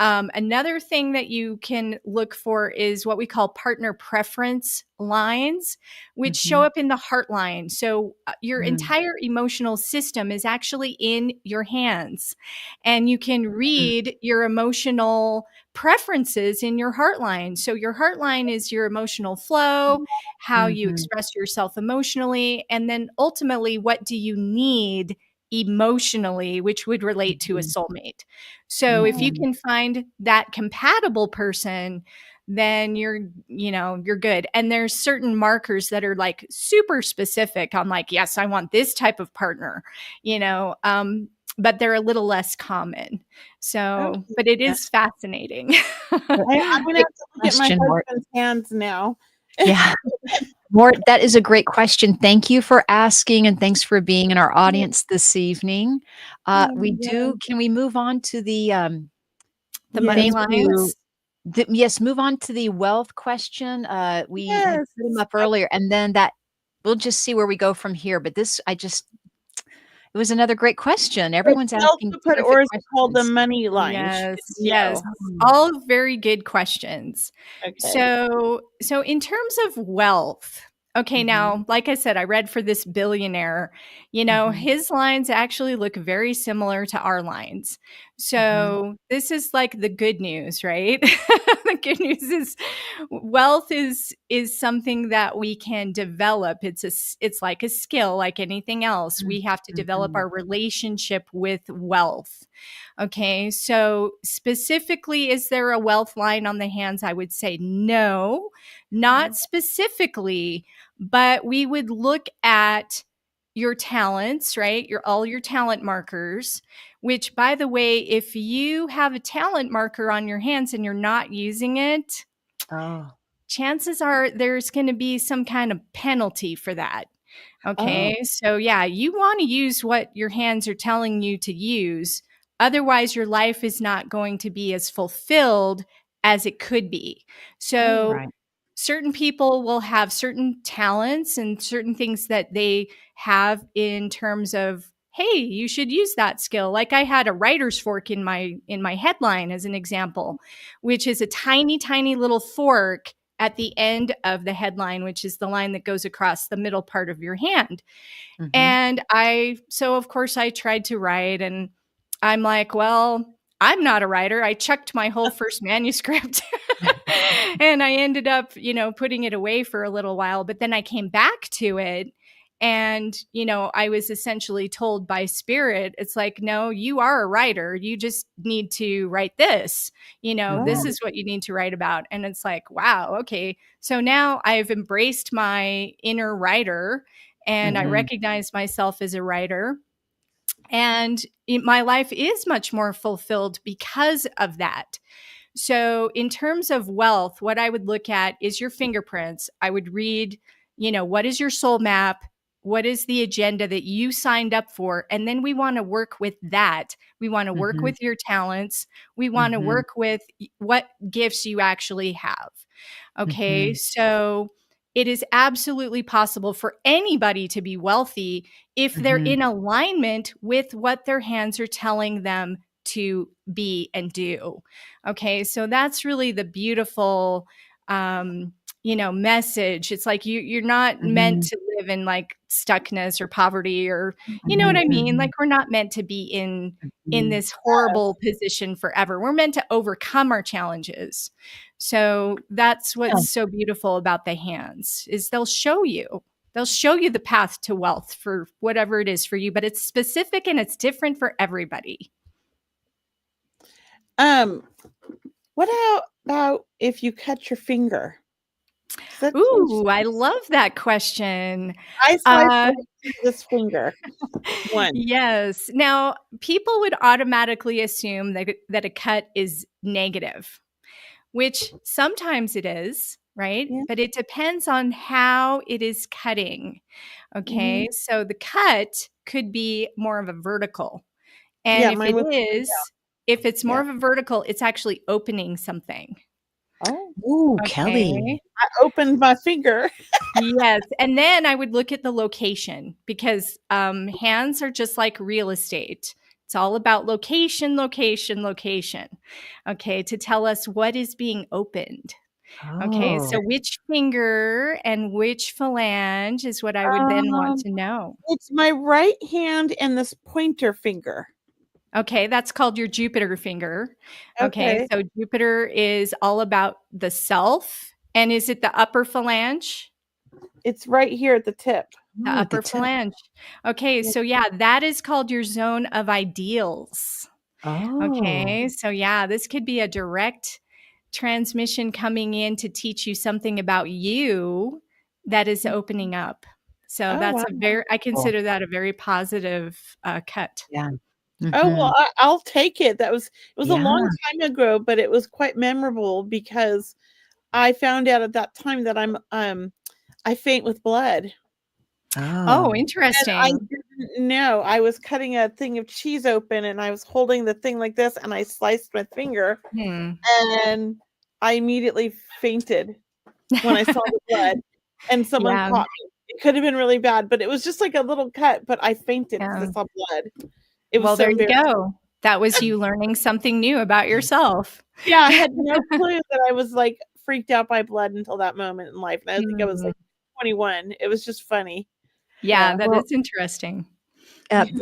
Another thing that you can look for is what we call partner preference lines, which show up in the heart line. So your entire emotional system is actually in your hands, and you can read your emotional preferences in your heart line. So your heart line is your emotional flow, how you express yourself emotionally, and then ultimately, what do you need emotionally, which would relate to a soulmate. So if you can find that compatible person, then you're good. And there's certain markers that are like super specific. I'm like, yes, I want this type of partner, but they're a little less common. So, but it is fascinating. I'm going to have to look at my husband's hands now. Yeah. Mort, that is a great question. Thank you for asking, and thanks for being in our audience this evening. Can we move on to the money lines? Yes, move on to the wealth question. We had put them up earlier, and then we'll just see where we go from here. But it was another great question. Everyone's asking. Or is it called the money lines? Yes. All very good questions. Okay. So in terms of wealth, okay, now, like I said, I read for this billionaire, his lines actually look very similar to our lines. So this is like the good news, right? The good news is wealth is something that we can develop. It's like a skill, like anything else. We have to develop our relationship with wealth. Okay, so specifically, is there a wealth line on the hands? I would say no, not specifically, but we would look at your talents, right? All your talent markers, which, by the way, if you have a talent marker on your hands and you're not using it, chances are there's going to be some kind of penalty for that. Okay. So yeah, you want to use what your hands are telling you to use. Otherwise, your life is not going to be as fulfilled as it could be. So certain people will have certain talents and certain things that they have in terms of, hey, you should use that skill. Like I had a writer's fork in my headline as an example, which is a tiny, tiny little fork at the end of the headline, which is the line that goes across the middle part of your hand. And so of course I tried to write, and I'm like, well, I'm not a writer. I chucked my whole first manuscript and I ended up, putting it away for a little while, but then I came back to it. And, I was essentially told by spirit, it's like, no, you are a writer. You just need to write this, this is what you need to write about. And it's like, wow, okay. So now I've embraced my inner writer and I recognize myself as a writer. And my life is much more fulfilled because of that. So in terms of wealth, what I would look at is your fingerprints. I would read, what is your soul map? What is the agenda that you signed up for? And then we want to work with that. We want to work with your talents. We want to work with what gifts you actually have. Okay. So it is absolutely possible for anybody to be wealthy if they're in alignment with what their hands are telling them to be and do. Okay. So that's really the beautiful, message. It's like you're not meant to live in like stuckness or poverty or, you know what I mean? Like we're not meant to be in this horrible position forever. We're meant to overcome our challenges. So that's what's so beautiful about the hands is they'll show you the path to wealth for whatever it is for you, but it's specific and it's different for everybody. What about if you cut your finger? Ooh, I love that question. I sliced this finger. One. Yes. Now, people would automatically assume that a cut is negative, which sometimes it is, right? Yeah. But it depends on how it is cutting. Okay. So the cut could be more of a vertical. And if it's more of a vertical, it's actually opening something. Oh, okay. Kelley. I opened my finger. Yes. And then I would look at the location because hands are just like real estate. It's all about location, location, location. Okay. To tell us what is being opened. Okay. So which finger and which phalange is what I would then want to know. It's my right hand and this pointer finger. Okay, that's called your Jupiter finger. Okay, so Jupiter is all about the self. And is it the upper phalange? It's right here at the tip. The upper phalange. Okay, so yeah, that is called your zone of ideals. Okay, so yeah, this could be a direct transmission coming in to teach you something about you that is opening up. So that's I consider that a very positive cut. Yeah. Oh, well, I'll take it. It was a long time ago, but it was quite memorable because I found out at that time that I faint with blood. Oh, interesting. And I didn't know. I was cutting a thing of cheese open and I was holding the thing like this and I sliced my finger and I immediately fainted when I saw the blood and someone caught me. It could have been really bad, but it was just like a little cut, but I fainted because I saw blood. There you go. That was you learning something new about yourself. Yeah, I had no clue that I was like freaked out by blood until that moment in life. And I think I was like 21. It was just funny. Yeah, that is interesting.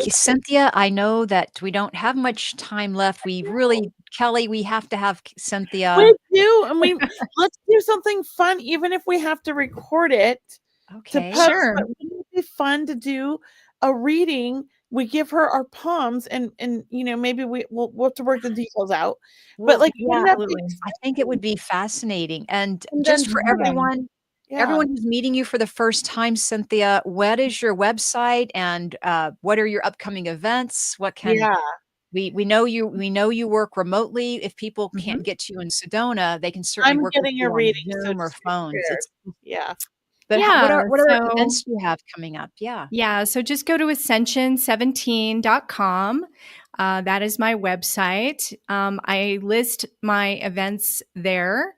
Cynthia, I know that we don't have much time left. We really, Kelley, we have to have Cynthia. We do. And let's do something fun, even if we have to record it. Okay, sure. Wouldn't it be fun to do a reading? We give her our palms and maybe we'll have to work the details out. But like, I think it would be fascinating. And just for everyone, Everyone who's meeting you for the first time, Cynthia, what is your website and what are your upcoming events? What can we know you work remotely. If people can't get to you in Sedona, they can certainly I'm work with getting you a on reading, so Zoom or just be phones. prepared. But Yeah. what other events do you have coming up? Yeah. So just go to ascension17.com. That is my website. I list my events there.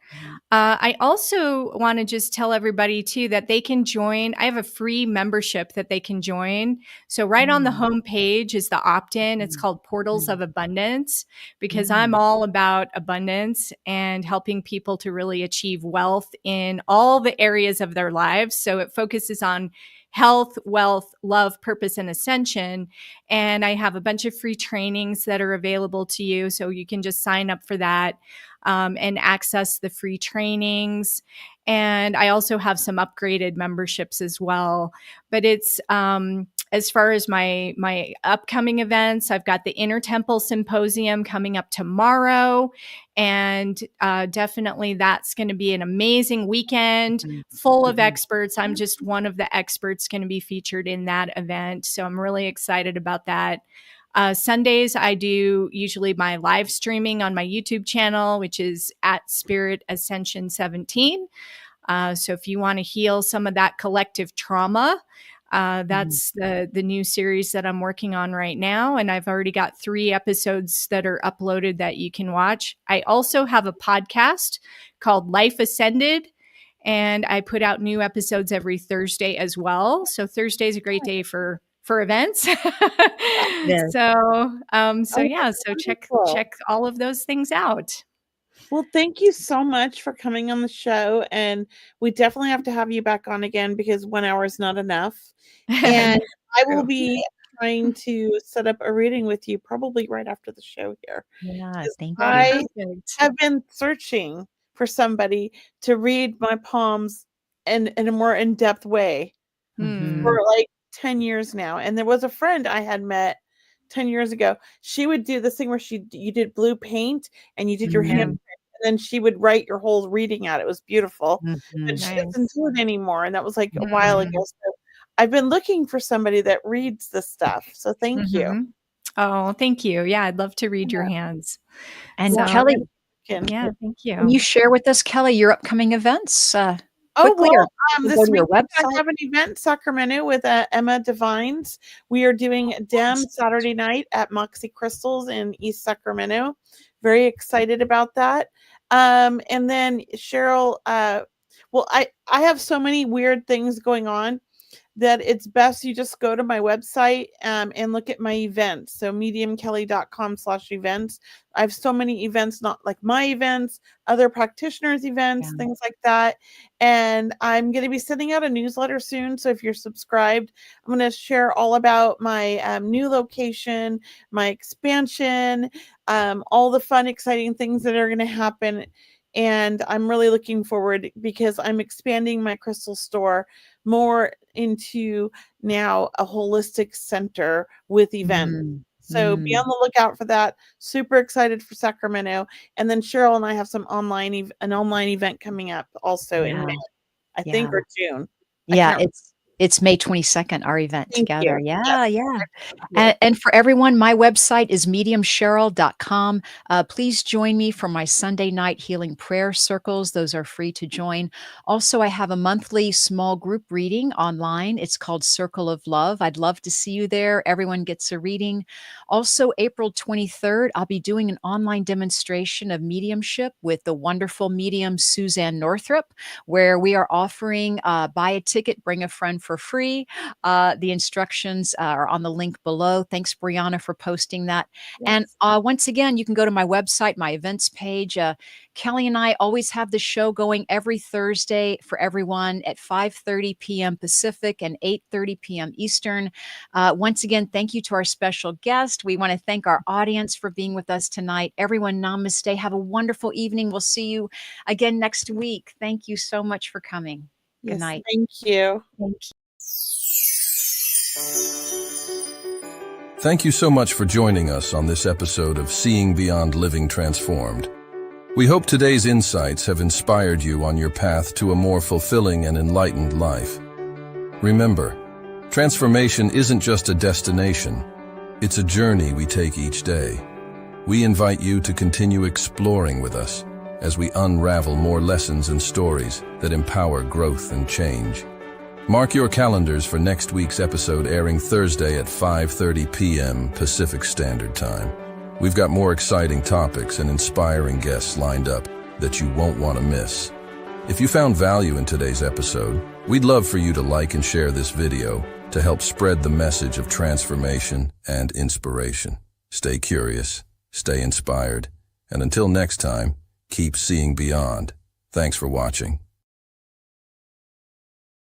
I also want to just tell everybody too that they can join. I have a free membership that they can join. So right on the home page is the opt-in. It's called Portals of Abundance, because I'm all about abundance and helping people to really achieve wealth in all the areas of their lives. So it focuses on health, wealth, love, purpose, and ascension. And I have a bunch of free trainings that are available to you. So you can just sign up for that and access the free trainings. And I also have some upgraded memberships as well. But it's as far as my upcoming events, I've got the Inner Temple Symposium coming up tomorrow. And definitely that's going to be an amazing weekend full of experts. I'm just one of the experts going to be featured in that event. So I'm really excited about that. Sundays, I do usually my live streaming on my YouTube channel, which is at Spirit Ascension 17. So if you want to heal some of that collective trauma, that's the new series that I'm working on right now. And I've already got 3 episodes that are uploaded that you can watch. I also have a podcast called Life Ascended, and I put out new episodes every Thursday as well. So Thursday is a great day for events. So check all of those things out. Well, thank you so much for coming on the show. And we definitely have to have you back on again, because 1 hour is not enough. And I will be trying to set up a reading with you probably right after the show here. Yeah, thank you. I have been searching for somebody to read my palms in a more in-depth way for like 10 years now. And there was a friend I had met 10 years ago. She would do this thing where you did blue paint and you did your hand, and then she would write your whole reading out. It was beautiful. But she doesn't do it anymore. And that was like a while ago. So I've been looking for somebody that reads this stuff. So thank you. Oh, thank you. Yeah, I'd love to read your hands. And Kelley, thank you. Can you share with us, Kelley, your upcoming events? This week I have an event in Sacramento with Emma Devines. We are doing DEM Saturday night at Moxie Crystals in East Sacramento. Very excited about that. And then Cheryl, I have so many weird things going on that it's best you just go to my website and look at my events. So mediumkelley.com/events. I have so many events, not like my events, other practitioners' events, things like that. And I'm going to be sending out a newsletter soon. So if you're subscribed, I'm going to share all about my new location, my expansion, all the fun, exciting things that are going to happen. And I'm really looking forward, because I'm expanding my crystal store more into now a holistic center with events. So be on the lookout for that. Super excited for Sacramento. And then Cheryl and I have some online event coming up also in May, I think, or June. It's May 22nd, our event together. And for everyone, my website is mediumcheryl.com. Please join me for my Sunday night healing prayer circles. Those are free to join. Also, I have a monthly small group reading online. It's called Circle of Love. I'd love to see you there. Everyone gets a reading. Also, April 23rd, I'll be doing an online demonstration of mediumship with the wonderful medium Suzanne Northrup, where we are offering buy a ticket, bring a friend for free. The instructions are on the link below. Thanks, Brianna, for posting that. And once again, you can go to my website, my events page. Kelley and I always have the show going every Thursday for everyone at 5:30 p.m. Pacific and 8:30 p.m. Eastern. Once again, thank you to our special guest. We want to thank our audience for being with us tonight. Everyone, namaste. Have a wonderful evening. We'll see you again next week. Thank you so much for coming. Good night. Thank you. Thank you so much for joining us on this episode of Seeing Beyond Living Transformed. We hope today's insights have inspired you on your path to a more fulfilling and enlightened life. Remember, transformation isn't just a destination, it's a journey we take each day. We invite you to continue exploring with us as we unravel more lessons and stories that empower growth and change. Mark your calendars for next week's episode, airing Thursday at 5:30 p.m. Pacific Standard Time. We've got more exciting topics and inspiring guests lined up that you won't want to miss. If you found value in today's episode, we'd love for you to like and share this video to help spread the message of transformation and inspiration. Stay curious, stay inspired, and until next time, keep seeing beyond. Thanks for watching.